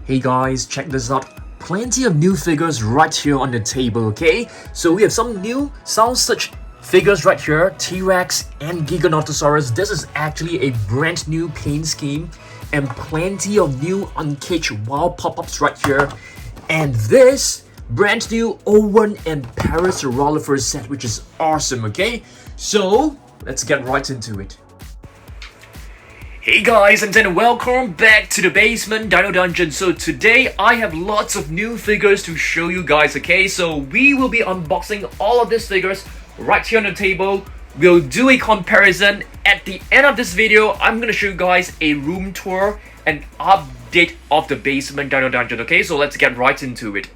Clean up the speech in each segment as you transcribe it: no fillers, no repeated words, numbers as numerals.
Hey guys, check this out. Plenty of new figures right here on the table, okay? So we have some new Soundsearch figures right here, T-Rex and Giganotosaurus. This is actually a brand new paint scheme and plenty of new Uncaged wild pop-ups right here. And this brand new Owen and Parasaurolophus set, which is awesome, okay? So let's get right into it. Hey guys, and then welcome back to the basement Dino Dungeon. So today I have lots of new figures to show you guys, okay? So we will be unboxing all of these figures right here on the table. We'll do a comparison. At the end of this video, I'm gonna show you guys a room tour and update of the basement Dino Dungeon, okay? So let's get right into it.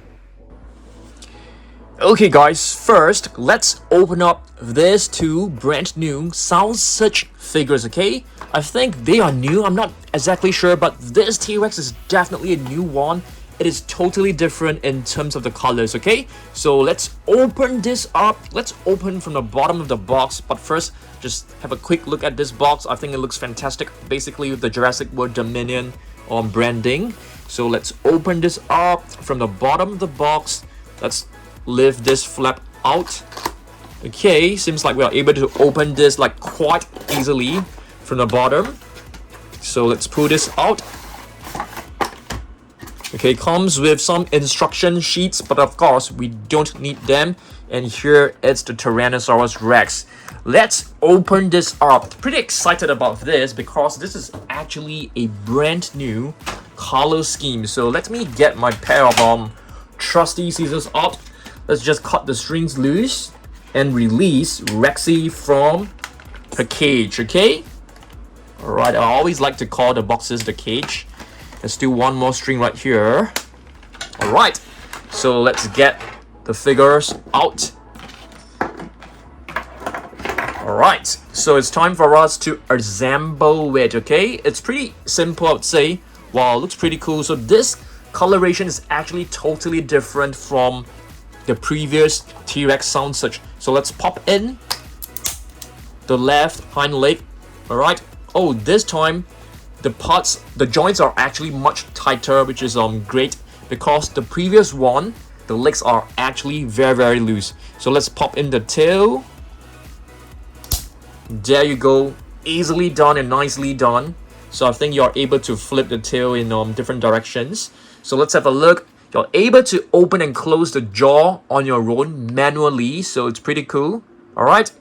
Okay guys, first let's open up these two brand new Soundsearch figures, okay? I think they are new, I'm not exactly sure, but this T-Rex is definitely a new one. It is totally different in terms of the colors, okay? So let's open this up. Let's open from the bottom of the box, but first just have a quick look at this box. I think it looks fantastic, basically with the Jurassic World Dominion branding. So let's open this up from the bottom of the box. Let's lift this flap out. Okay, seems like we are able to open this like quite easily from the bottom. So let's pull this out. Okay, comes with some instruction sheets, but of course we don't need them. And here it's the Tyrannosaurus Rex. Let's open this up. Pretty excited about this because this is actually a brand new color scheme. So let me get my pair of trusty scissors out. Let's just cut the strings loose and release Rexy from her cage, okay? Alright, I always like to call the boxes the cage. Let's do one more string right here. Alright, so let's get the figures out. Alright, so it's time for us to assemble it, okay? It's pretty simple, I would say. Wow, looks pretty cool. So this coloration is actually totally different from the previous T-Rex Soundsearch. So let's pop in the left hind leg. Alright. Oh, this time the joints are actually much tighter, which is great, because the previous one, the legs are actually very loose. So let's pop in the tail. There you go. Easily done and nicely done. So I think you're able to flip the tail in different directions. So let's have a look. You're able to open and close the jaw on your own manually, so it's pretty cool. Alright.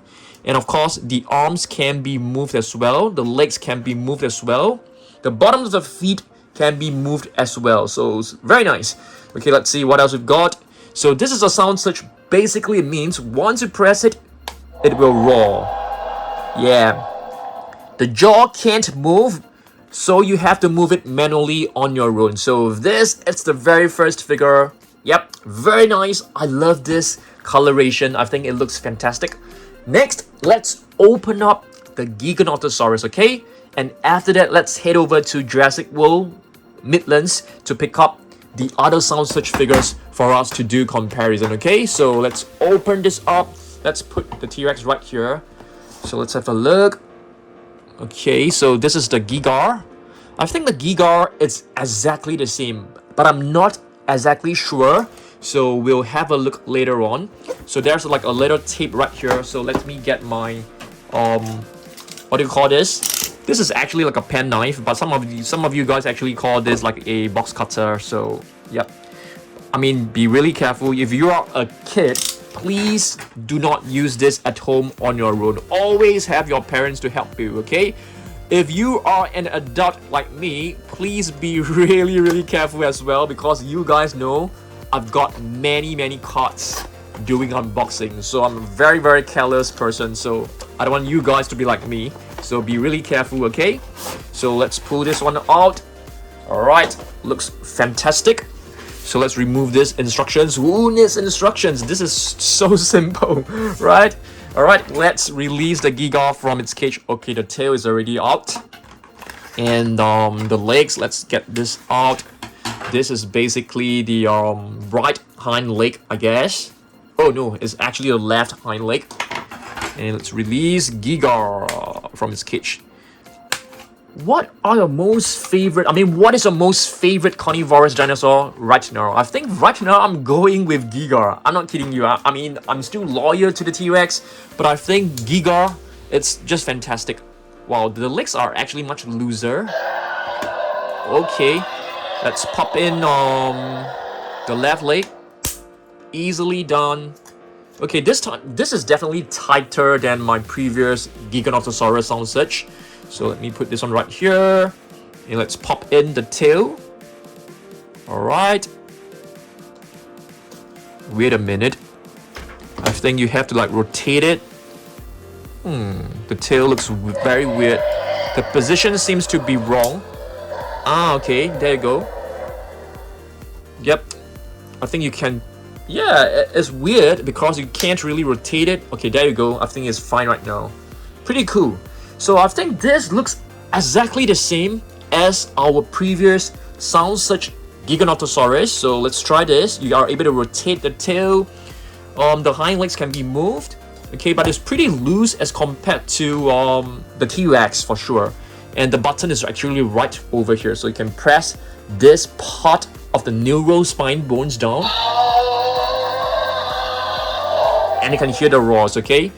And of course, the arms can be moved as well. The legs can be moved as well. The bottoms of the feet can be moved as well. So it's very nice. Okay, let's see what else we've got. So this is a Soundsearch. Basically, it means once you press it, it will roar. Yeah. The jaw can't move, so you have to move it manually on your own. So this, it's the very first figure. Yep, very nice. I love this coloration. I think it looks fantastic. Next, let's open up the Giganotosaurus, okay? And after that, let's head over to Jurassic World Midlands to pick up the other Soundsearch figures for us to do comparison, okay? So let's open this up. Let's put the T-Rex right here. So let's have a look. Okay, so this is the Gigar. I think the Gigar is exactly the same, but I'm not exactly sure. So we'll have a look later on. So there's like a little tape right here. So let me get my what do you call this? This is actually like a pen knife, but some of you guys actually call this like a box cutter. So yep. I mean, be really careful. If you are a kid, please do not use this at home on your own. Always have your parents to help you, okay? If you are an adult like me, please be really careful as well, because you guys know I've got many cards doing unboxing. So I'm a very careless person, so I don't want you guys to be like me. So be really careful, okay? So let's pull this one out. Alright, looks fantastic. So let's remove this instructions. Who needs instructions? This is so simple, right? Alright, let's release the Giga from its cage. Okay, the tail is already out. And the legs, let's get this out. This is basically the right hind leg, I guess. Oh no, it's actually the left hind leg. And let's release Giga from its cage. what are your most favorite, what is your most favorite carnivorous dinosaur right now? I think right now I'm going with Giga. I'm not kidding you. I'm still loyal to the T-Rex, but I think Giga, it's just fantastic. Wow, the legs are actually much looser. Okay, let's pop in the left leg. Easily done. Okay, this time, this is definitely tighter than my previous Giganotosaurus sound such. So let me put this one right here. And let's pop in the tail. Alright. Wait a minute. I think you have to like rotate it. The tail looks very weird. The position seems to be wrong. Ah, okay, there you go. Yep. I think you can... Yeah, it's weird because you can't really rotate it. Okay, there you go. I think it's fine right now. Pretty cool. So I think this looks exactly the same as our previous sound such Giganotosaurus. So let's try this. You are able to rotate the tail. The hind legs can be moved. Okay, but it's pretty loose as compared to the T-Rex for sure. And the button is actually right over here. So you can press this part of the neural spine bones down. And you can hear the roars, okay?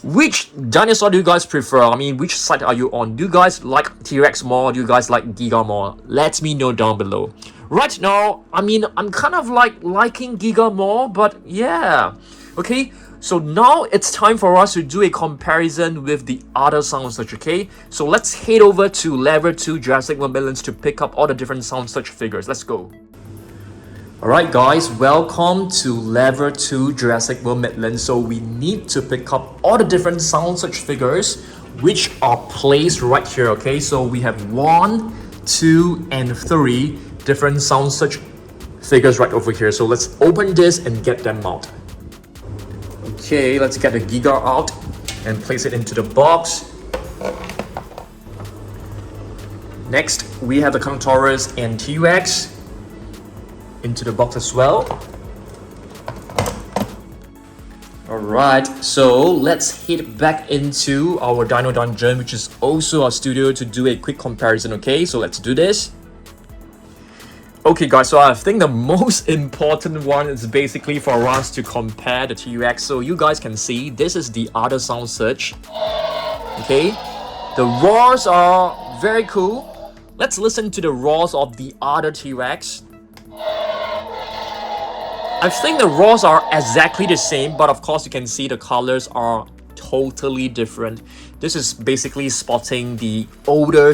Which dinosaur do you guys prefer? Which side are you on? Do you guys like T-Rex more? Do you guys like Giga more? Let me know down below. Right now, I'm kind of like liking Giga more, but yeah. Okay, so now it's time for us to do a comparison with the other sound such, okay? So let's head over to level 2 Jurassic World Midlands to pick up all the different sound such figures. Let's go. Alright guys, welcome to level 2 Jurassic World Midlands. So we need to pick up all the different sound such figures which are placed right here, okay? So we have 1, 2, and 3 different sound such figures right over here. So let's open this and get them out. Okay, let's get the Giga out and place it into the box. Next, we have the Connotaurus and T-Rex into the box as well. Alright, so let's head back into our Dino Dungeon, which is also our studio, to do a quick comparison, okay? So let's do this. Okay guys, so I think the most important one is basically for us to compare the T-Rex. So you guys can see, this is the other sound search. Okay, the roars are very cool. Let's listen to the roars of the other T-Rex. I think the roars are exactly the same, but of course you can see the colors are totally different. This is basically spotting the older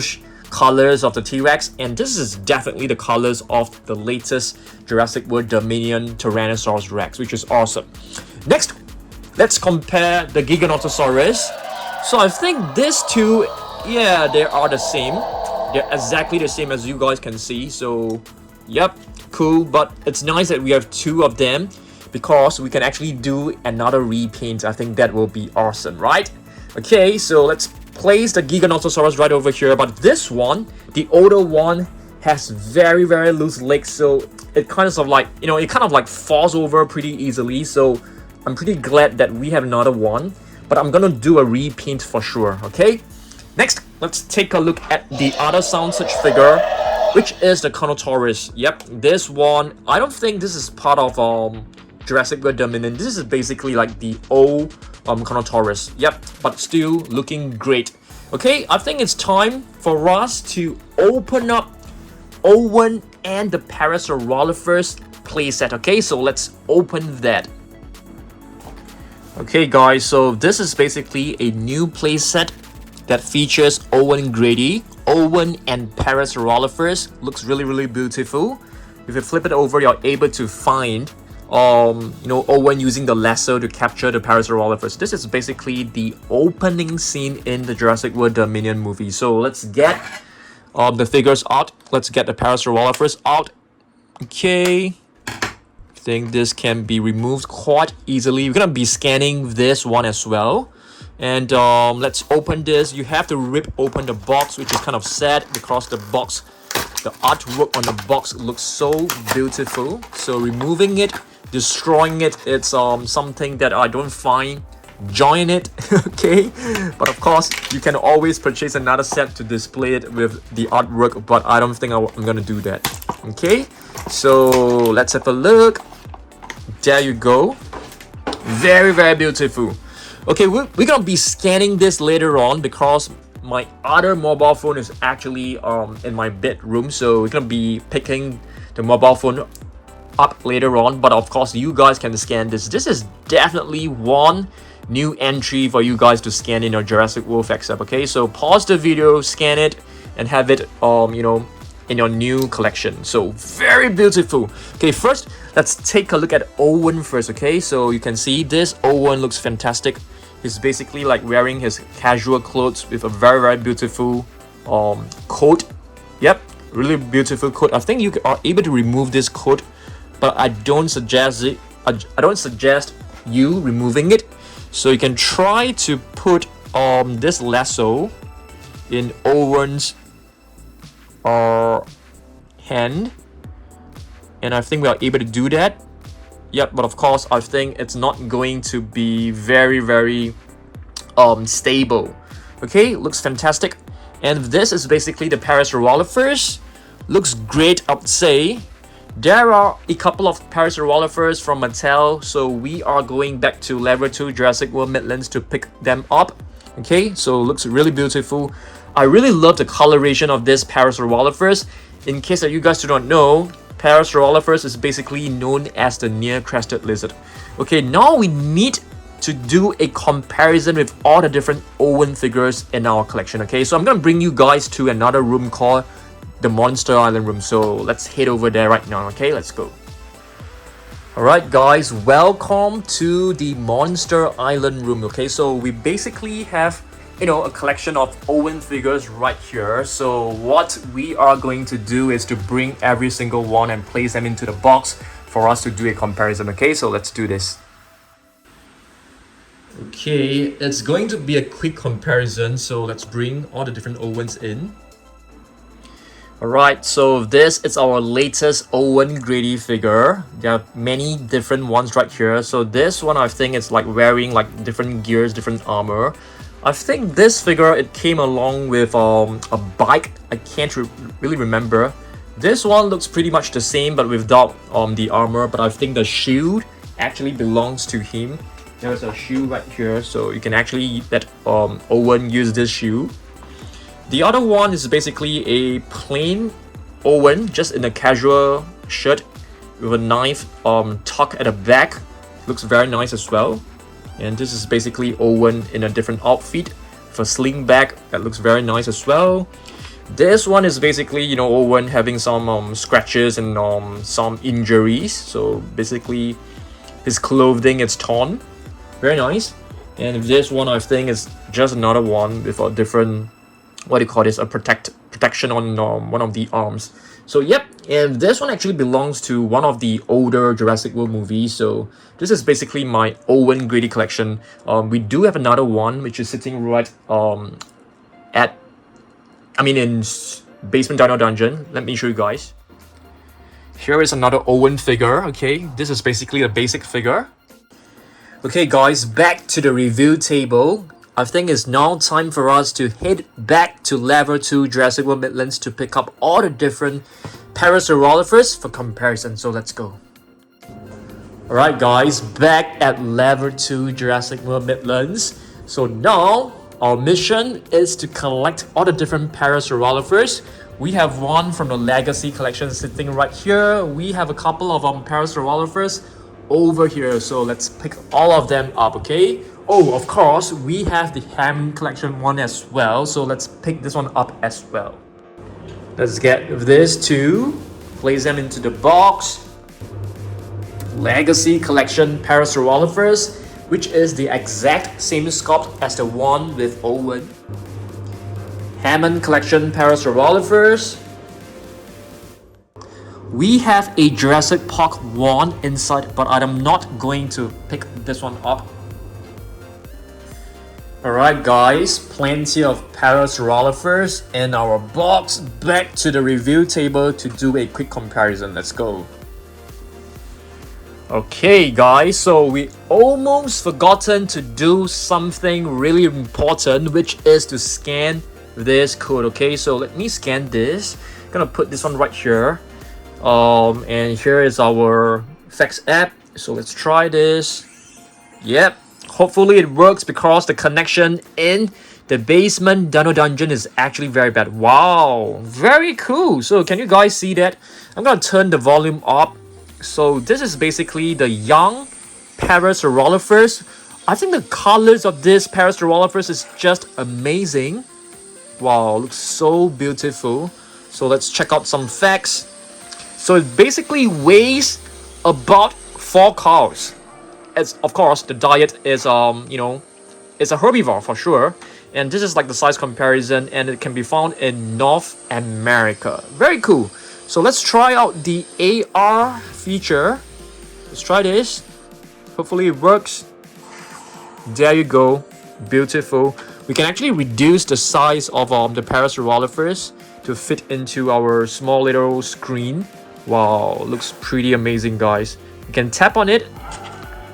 colors of the T-Rex, and this is definitely the colors of the latest Jurassic World Dominion Tyrannosaurus Rex, which is awesome. Next, let's compare the Giganotosaurus. So I think these two, yeah, they are the same. They're exactly the same as you guys can see. So, yep. Cool, but it's nice that we have 2 of them because we can actually do another repaint. I think that will be awesome, right? Okay, so let's place the Giganotosaurus right over here. But this one, the older one, has very loose legs, so it kind of like, it kind of like falls over pretty easily. So I'm pretty glad that we have another one, but I'm gonna do a repaint for sure. Okay, next, let's take a look at the other sound such figure, which is the Connotaurus. Yep, this one, I don't think this is part of Jurassic World Dominion. This is basically like the old Connotaurus. Yep, but still looking great. Okay, I think it's time for us to open up Owen and the Parasaurolophus playset. Okay, so let's open that. Okay guys, so this is basically a new playset that features Owen Grady, Owen and Parasaurolophus. Looks really beautiful. If you flip it over, you're able to find Owen using the lasso to capture the Parasaurolophus. This is basically the opening scene in the Jurassic World Dominion movie. So let's get the figures out. Let's get the Parasaurolophus out. Okay, I think this can be removed quite easily. We're gonna be scanning this one as well. And let's open this. You have to rip open the box, which is kind of sad because the box, the artwork on the box looks so beautiful. So removing it, destroying it, it's something that I don't find join it. Okay, but of course you can always purchase another set to display it with the artwork, but I don't think I'm gonna do that. Okay, so let's have a look. There you go. Very, very beautiful. Okay, we're gonna be scanning this later on because my other mobile phone is actually in my bedroom, so we're gonna be picking the mobile phone up later on. But of course you guys can scan this. This is definitely one new entry for you guys to scan in your Jurassic World Facts app. Okay, so pause the video, scan it, and have it you know, in your new collection. So very beautiful. Okay, first let's take a look at Owen first. Okay, so you can see this Owen looks fantastic. He's basically like wearing his casual clothes with a very, very beautiful coat. Yep, really beautiful coat. I think you are able to remove this coat, but I don't suggest it. I don't suggest you removing it. So you can try to put this lasso in Owen's hand, and I think we are able to do that. Yep, but of course I think it's not going to be very, very stable. Okay, looks fantastic. And this is basically the Parasaurolophus. Looks great, I would say. There are a couple of Parasaurolophus from Mattel, so we are going back to level 2 Jurassic World Midlands to pick them up. Okay, so looks really beautiful. I really love the coloration of this Parasaurolophus. In case that you guys do not know, Parasaurolophus is basically known as the near-crested lizard. Okay, now we need to do a comparison with all the different Owen figures in our collection. Okay, so I'm gonna bring you guys to another room called the Monster Island room. So let's head over there right now. Okay, let's go. Alright guys, welcome to the Monster Island room. Okay, so we basically have, you know, a collection of Owen figures right here. So what we are going to do is to bring every single one and place them into the box for us to do a comparison. Okay, so let's do this. Okay, it's going to be a quick comparison, so let's bring all the different Owens in. Alright, so this is our latest Owen Grady figure. There are many different ones right here. So this one I think is like wearing like different gears, different armor. I think this figure, it came along with a bike. I can't really remember. This one looks pretty much the same but without the armor, but I think the shield actually belongs to him. There's a shield right here, so you can actually let Owen use this shield. The other one is basically a plain Owen, just in a casual shirt with a knife tucked at the back. Looks very nice as well. And this is basically Owen in a different outfit with a sling bag that looks very nice as well. This one is basically, you know, Owen having some scratches and some injuries. So basically his clothing is torn. Very nice. And this one I think is just another one with a different, what do you call this, a protection on one of the arms. So yep, and this one actually belongs to one of the older Jurassic World movies. So this is basically my Owen Grady collection. We do have another one which is sitting right in Basement Dino Dungeon. Let me show you guys. Here is another Owen figure. Okay, this is basically a basic figure. Okay guys, back to the review table. I think it's now time for us to head back to level 2 Jurassic World Midlands to pick up all the different Parasaurolophus for comparison. So let's go. Alright guys, back at level 2 Jurassic World Midlands. So now our mission is to collect all the different Parasaurolophus. We have one from the Legacy collection sitting right here. We have a couple of Parasaurolophus over here. So let's pick all of them up, okay? Oh, of course, we have the Hammond Collection one as well. So let's pick this one up as well. Let's get this too. Place them into the box. Legacy Collection Parasaurolophus, which is the exact same sculpt as the one with Owen. Hammond Collection Parasaurolophus. We have a Jurassic Park one inside, but I'm not going to pick this one up. Alright guys, plenty of Parasaurolophus in our box. Back to the review table to do a quick comparison. Let's go. Okay guys, so we almost forgotten to do something really important, which is to scan this code. Okay, so let me scan this. Gonna put this one right here. And here is our fax app. So let's try this. Yep, hopefully it works because the connection in the basement Dino Dungeon is actually very bad. Wow, very cool. So can you guys see that? I'm gonna turn the volume up. So this is basically the young Parasaurolophus. I think the colors of this Parasaurolophus is just amazing. Wow, looks so beautiful. So let's check out some facts. So it basically weighs about 4 cows. As of course the diet is it's a herbivore for sure. And this is like the size comparison, and it can be found in North America. Very cool. So let's try out the AR feature. Let's try this. Hopefully it works. There you go. Beautiful. We can actually reduce the size of the Parasaurolophus to fit into our small little screen. Wow, looks pretty amazing, guys. You can tap on it,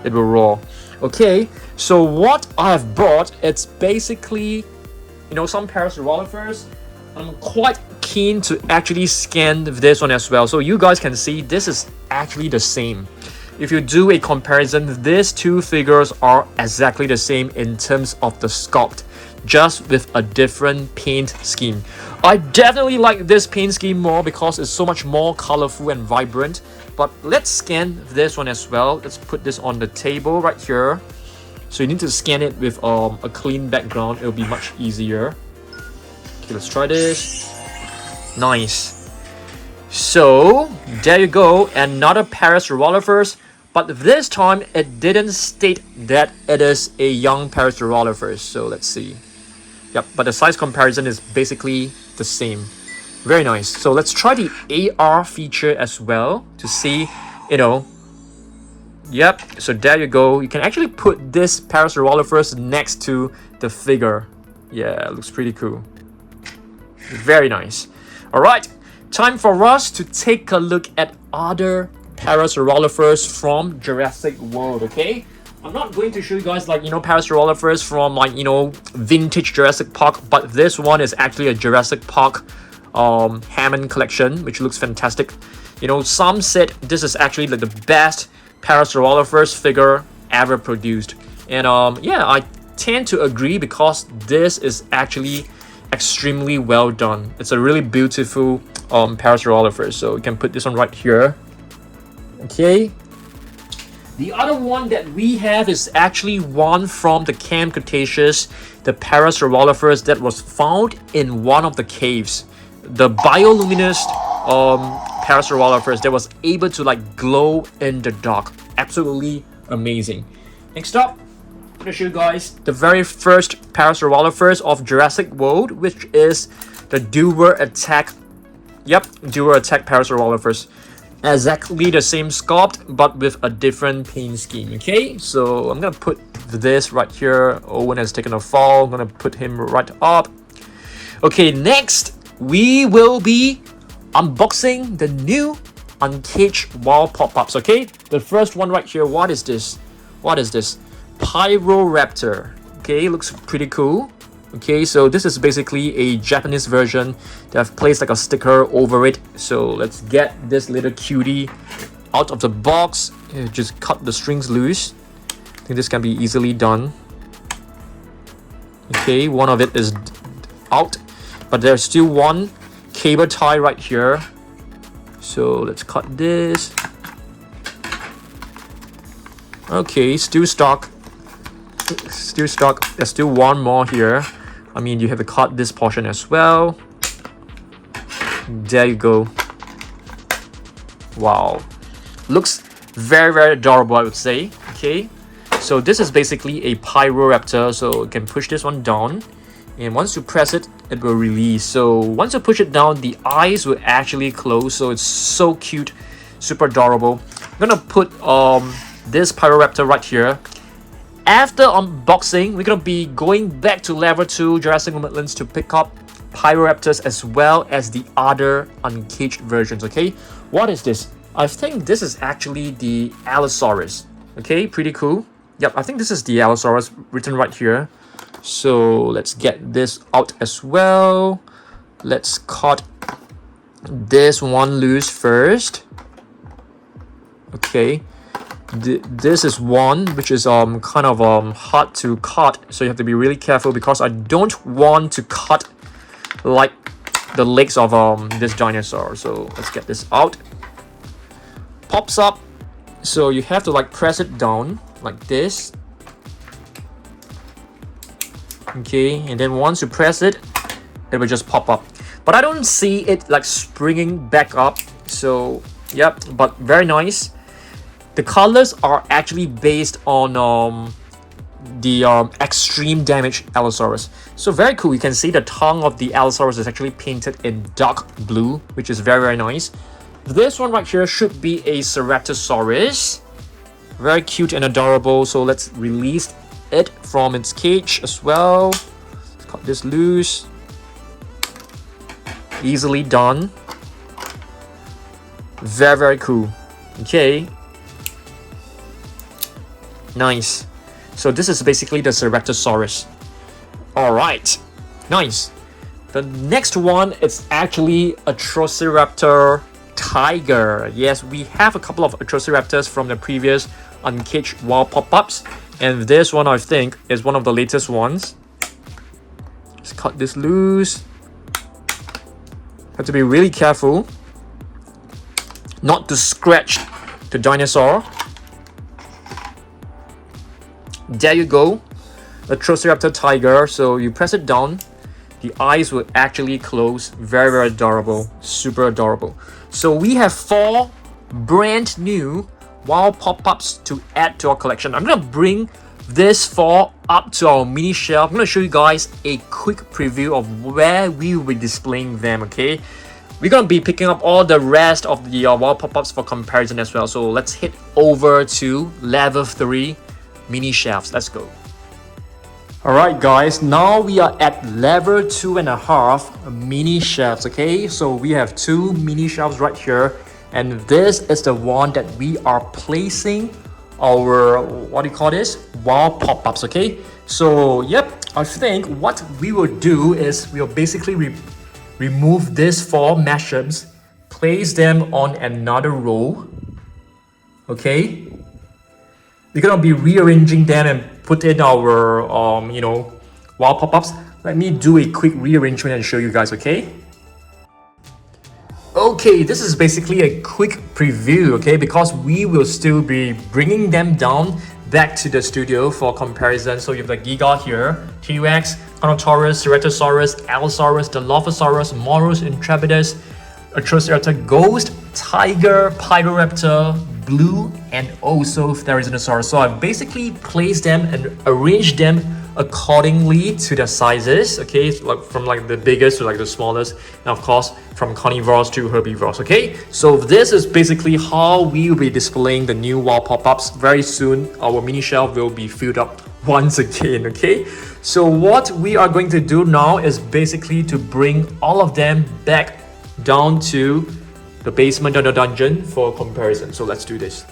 it will roar. Okay, so what I have bought, it's basically, some Parasaurolophus. I'm quite keen to actually scan this one as well. So you guys can see this is actually the same. If you do a comparison, these two figures are exactly the same in terms of the sculpt, just with a different paint scheme. I definitely like this paint scheme more because it's so much more colorful and vibrant. But let's scan this one as well. Let's put this on the table right here. So you need to scan it with a clean background. It'll be much easier. Okay, let's try this. Nice. So there you go, another Parasaurolophus, but this time it didn't state that it is a young Parasaurolophus. So let's see. Yep, but the size comparison is basically the same. Very nice. So let's try the AR feature as well to see, Yep, so there you go. You can actually put this Parasaurolophus next to the figure. Yeah, it looks pretty cool. Very nice. Alright, time for us to take a look at other Parasaurolophus from Jurassic World, okay? I'm not going to show you guys Parasaurolophus from vintage Jurassic Park, but this one is actually a Jurassic Park Hammond Collection, which looks fantastic. Some said this is actually the best Parasaurolophus figure ever produced. And yeah, I tend to agree because this is actually extremely well done. It's a really beautiful Parasaurolophus. So you can put this one right here. Okay. The other one that we have is actually one from the Camp Cretaceous, the Parasaurolophus that was found in one of the caves. The bioluminescent Parasaurolophus that was able to glow in the dark. Absolutely amazing. Next up, I'm gonna show you guys the very first Parasaurolophus of Jurassic World, which is the Dual Attack. Yep, Dual Attack Parasaurolophus. Exactly the same sculpt, but with a different paint scheme. Okay, so I'm gonna put this right here. Owen has taken a fall. I'm gonna put him right up. Okay, next we will be unboxing the new Uncaged wall pop-ups. Okay, the first one right here. What is this? What is this? Pyro Raptor. Okay, looks pretty cool. Okay, so this is basically a Japanese version. They have placed a sticker over it. So let's get this little cutie out of the box. Just cut the strings loose. I think this can be easily done. Okay, one of it is out, but there's still one cable tie right here. So let's cut this. Okay, still stuck. Still stuck. There's still one more here. I mean, you have to cut this portion as well. There you go. Wow. Looks very, very adorable, I would say. Okay. So this is basically a Pyro Raptor. So you can push this one down. And once you press it, it will release. So once you push it down, the eyes will actually close. So it's so cute. Super adorable. I'm gonna put this Pyro Raptor right here. After unboxing, we're gonna be going back to level 2 Jurassic Woodlands to pick up Pyroraptors as well as the other uncaged versions. Okay, what is this? I think this is actually the Allosaurus. Okay, pretty cool. Yep, I think this is the Allosaurus written right here. So let's get this out as well. Let's cut this one loose first. Okay, this is one which is kind of hard to cut, so you have to be really careful because I don't want to cut like the legs of this dinosaur. So let's get this out. Pops up, so you have to like press it down like this. Okay, and then once you press it, it will just pop up. But I don't see it like springing back up. So yep, but very nice. The colors are actually based on the extreme damage Allosaurus. So very cool. You can see the tongue of the Allosaurus is actually painted in dark blue, which is very, very nice. This one right here should be a Ceratosaurus. Very cute and adorable. So let's release it from its cage as well. Let's cut this loose. Easily done. Very, very cool. Okay. Nice. So this is basically the Ceratosaurus. Alright. Nice. The next one is actually a Atrociraptor Tiger. Yes, we have a couple of Atrociraptors from the previous Uncaged wild pop-ups. And this one, I think, is one of the latest ones. Let's cut this loose. Have to be really careful not to scratch the dinosaur. There you go. Atrociraptor Tiger. So you press it down. The eyes will actually close. Very, very adorable. Super adorable. So we have 4 brand new wild pop-ups to add to our collection. I'm going to bring this 4 up to our mini shelf. I'm going to show you guys a quick preview of where we will be displaying them, okay? We're going to be picking up all the rest of the wild pop-ups for comparison as well. So let's head over to level 3 mini shelves. Let's go. Alright guys, now we are at level 2.5 mini shelves, okay? So we have 2 mini shelves right here, and this is the one that we are placing our, what do you call this? Wild pop-ups, okay? So yep, I think what we will do is we'll basically remove these 4 mashups, place them on another row, okay? We're gonna be rearranging them and put in our wild pop-ups. Let me do a quick rearrangement and show you guys, okay? Okay, this is basically a quick preview, okay? Because we will still be bringing them down back to the studio for comparison. So you have the Giga here, T-Rex, Connotaurus, Ceratosaurus, Allosaurus, Dilophosaurus, Morus, Intrepidus, Atrociraptor Ghost, Tiger, Pyro Raptor, Blue, and also Tyrannosaurus. So I've basically placed them and arranged them accordingly to their sizes, okay? So from like the biggest to like the smallest, and of course from carnivores to herbivores, okay? So this is basically how we will be displaying the new wild pop-ups. Very soon our mini shelf will be filled up once again, okay? So what we are going to do now is basically to bring all of them back down to the basement of the dungeon for comparison. So let's do this.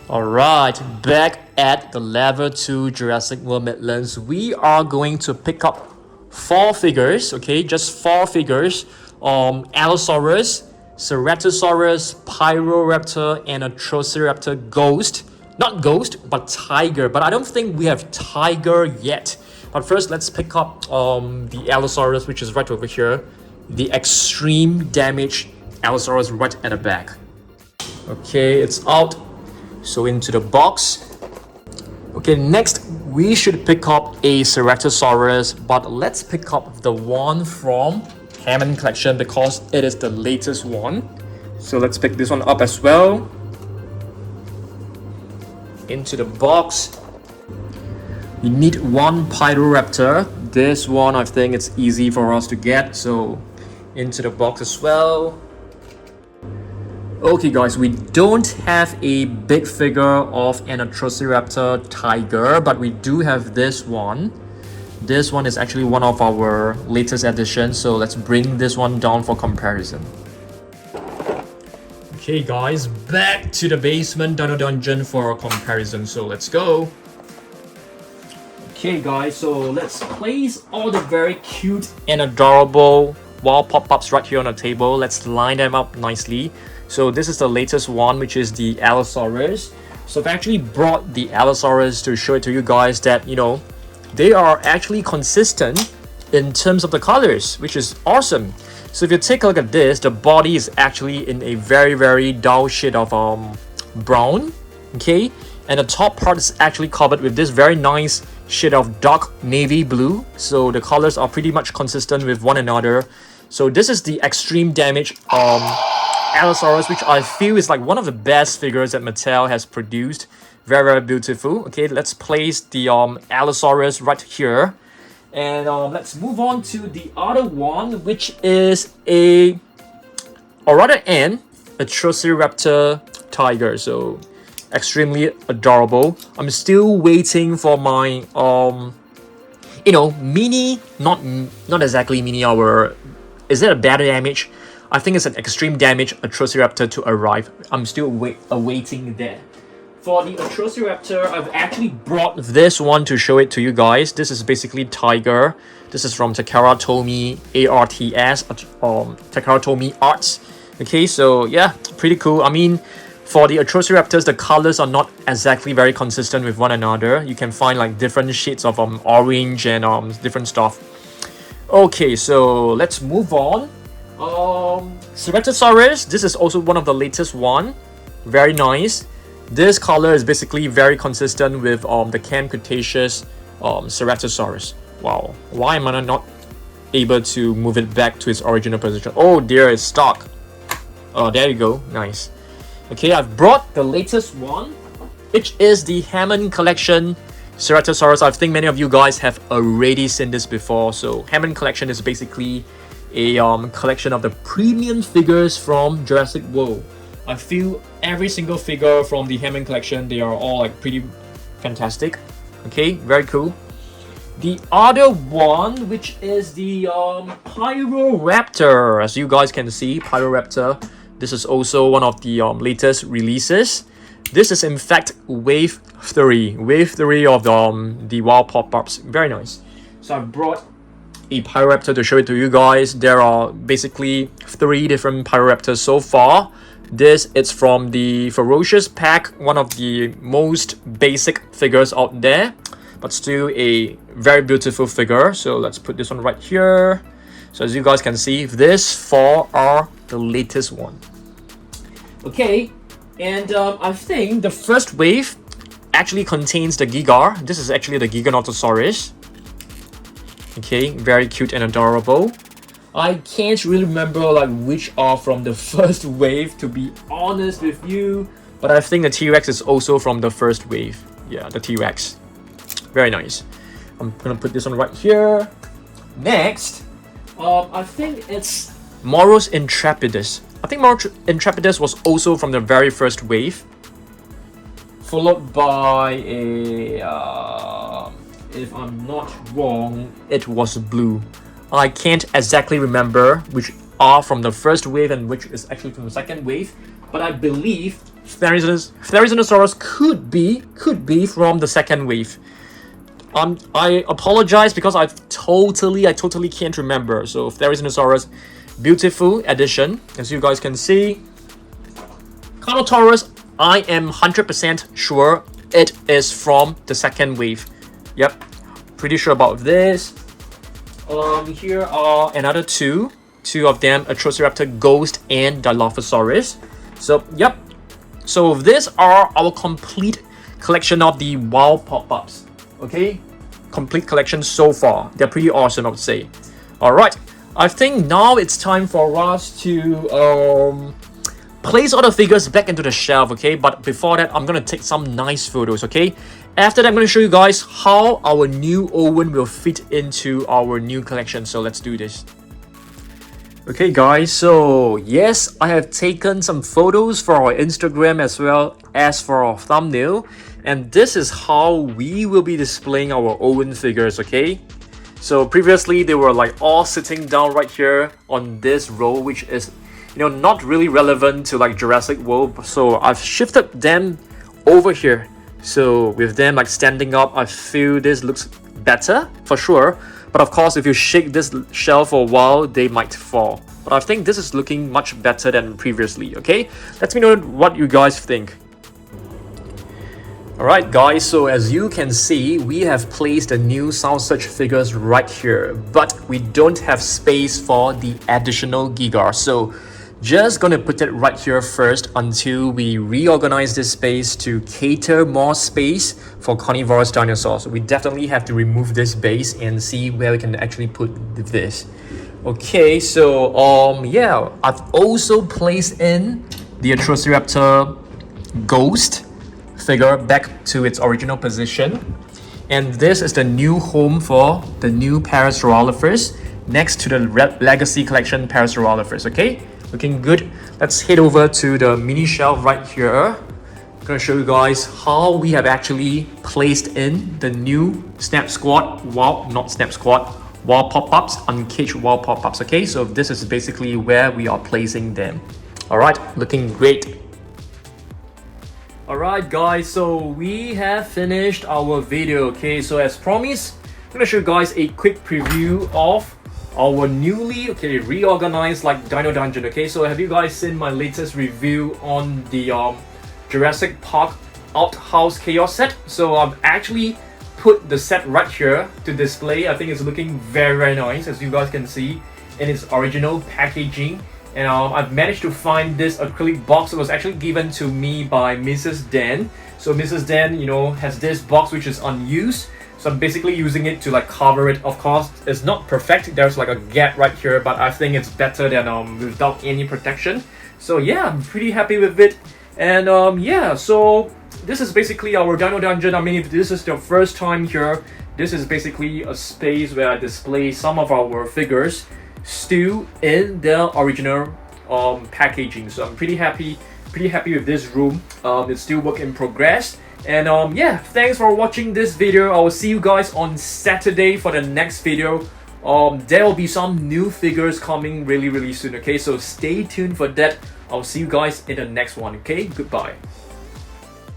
Alright, back at the level 2 Jurassic World Midlands, we are going to pick up 4 figures, okay? Just 4 figures. Allosaurus, Ceratosaurus, Pyro Raptor, and a Atrociraptor Ghost. Not Ghost, but Tiger. But I don't think we have Tiger yet. But first, let's pick up the Allosaurus, which is right over here. The extreme damage Allosaurus right at the back. Okay, it's out. So into the box. Okay, next we should pick up a Ceratosaurus, but let's pick up the one from Hammond Collection because it is the latest one. So let's pick this one up as well. Into the box. We need one Pyro Raptor. This one I think it's easy for us to get, so into the box as well. Okay guys, we don't have a big figure of an Atrociraptor Tiger, but we do have this one. This one is actually one of our latest additions, so let's bring this one down for comparison. Okay guys, back to the basement Dino Dungeon for a comparison, so let's go. Okay guys, so let's place all the very cute and adorable wall pop-ups right here on the table. Let's line them up nicely. So this is the latest one, which is the Allosaurus. So I've actually brought the Allosaurus to show it to you guys that, you know, they are actually consistent in terms of the colors, which is awesome. So if you take a look at this, the body is actually in a very dull shade of brown, okay, and the top part is actually covered with this very nice shade of dark navy blue. So the colors are pretty much consistent with one another. So this is the extreme damage Allosaurus, which I feel is like one of the best figures that Mattel has produced. Very beautiful. Okay, let's place the Allosaurus right here. And let's move on to the other one, which is a Ceratosaurus tiger. So extremely adorable. I'm still waiting for my you know, mini, not exactly mini, our, is it a bad damage? I think it's an extreme damage Ceratosaurus to arrive. I'm still awaiting that. For the Ceratosaurus, I've actually brought this one to show it to you guys. This is basically Tiger. This is from Takara Tomy ARTS, Takara Tomy Arts. Okay, so yeah, pretty cool. I mean, for the Ceratosaurus, the colors are not exactly very consistent with one another. You can find like different shades of orange and different stuff. Okay, so let's move on. Ceratosaurus, this is also one of the latest one. Very nice. This color is basically very consistent with the Camp Cretaceous Ceratosaurus. Wow, why am I not able to move it back to its original position? Oh dear, it's stuck. Oh, there you go, nice. Okay, I've brought the latest one, which is the Hammond Collection Ceratosaurus. I think many of you guys have already seen this before. So Hammond Collection is basically a collection of the premium figures from Jurassic World. I feel every single figure from the Hammond Collection, they are all like pretty fantastic. Okay, very cool. The other one, which is the Pyro Raptor. As you guys can see, Pyro Raptor. This is also one of the latest releases. This is in fact wave 3 of the wild pop-ups. Very nice. So I brought a Pyro Raptor to show it to you guys. There are basically 3 different Pyro Raptors so far. This is from the Ferocious pack, one of the most basic figures out there, but still a very beautiful figure. So let's put this one right here. So as you guys can see, these 4 are the latest one. Okay, and I think the first wave actually contains the Gigar. This is actually the Giganotosaurus. Okay, very cute and adorable. I can't really remember like which are from the first wave, to be honest with you, but I think the T-Rex is also from the first wave. Yeah, the T-Rex. Very nice. I'm gonna put this one right here. Next, I think it's Moros Intrepidus. I think Moros Intrepidus was also from the very first wave, followed by a if I'm not wrong, it was blue. I can't exactly remember which are from the first wave and which is actually from the second wave, but I believe Tyrannosaurus could be from the second wave. I apologize because I totally can't remember. So Tyrannosaurus, beautiful addition, as you guys can see. Connotaurus, I am 100% sure it is from the second wave. Yep, pretty sure about this. Here are another two of them, Ceratosaurus Ghost and Dilophosaurus. So yep, so these are our complete collection of the wild pop-ups. Okay, complete collection so far. They're pretty awesome, I would say. All right, I think now it's time for us to place all the figures back into the shelf. Okay, but before that, I'm gonna take some nice photos. Okay, after that, I'm gonna show you guys how our new Owen will fit into our new collection. So let's do this. Okay guys, so yes, I have taken some photos for our Instagram as well as for our thumbnail, and this is how we will be displaying our Owen figures. Okay, so previously they were like all sitting down right here on this row, which is not really relevant to like Jurassic World. So I've shifted them over here. So with them like standing up, I feel this looks better for sure. But of course, if you shake this shelf for a while, they might fall. But I think this is looking much better than previously, okay? Let me know what you guys think. Alright guys, so as you can see, we have placed the new Sound Search figures right here, but we don't have space for the additional Giga. So just gonna put it right here first until we reorganize this space to cater more space for carnivorous dinosaurs. We definitely have to remove this base and see where we can actually put this. Okay, so yeah, I've also placed in the Velociraptor Ghost figure back to its original position, and this is the new home for the new Parasaurolophus next to the Legacy Collection Parasaurolophus. Okay, looking good. Let's head over to the mini shelf right here. I'm gonna show you guys how we have actually placed in the new Snap Squad, wall pop-ups, Uncaged wall pop-ups. Okay, so this is basically where we are placing them. All right, looking great. Alright guys, so we have finished our video. Okay, so as promised, I'm gonna show you guys a quick preview of our newly reorganized like Dino Dungeon. Okay, so have you guys seen my latest review on the Jurassic Park Outhouse Chaos set? So I've actually put the set right here to display. I think it's looking very nice, as you guys can see, in its original packaging. And I've managed to find this acrylic box that was actually given to me by Mrs. Dan. So Mrs. Dan, has this box which is unused. So I'm basically using it to like cover it. Of course, it's not perfect. There's like a gap right here, but I think it's better than without any protection. So yeah, I'm pretty happy with it. And yeah, so this is basically our Dino Dungeon. I mean, if this is your first time here, this is basically a space where I display some of our figures still in their original packaging. So I'm pretty happy with this room. It's still work in progress. And yeah, thanks for watching this video. I will see you guys on Saturday for the next video. There will be some new figures coming really soon. Okay, so stay tuned for that. I'll see you guys in the next one. Okay, goodbye.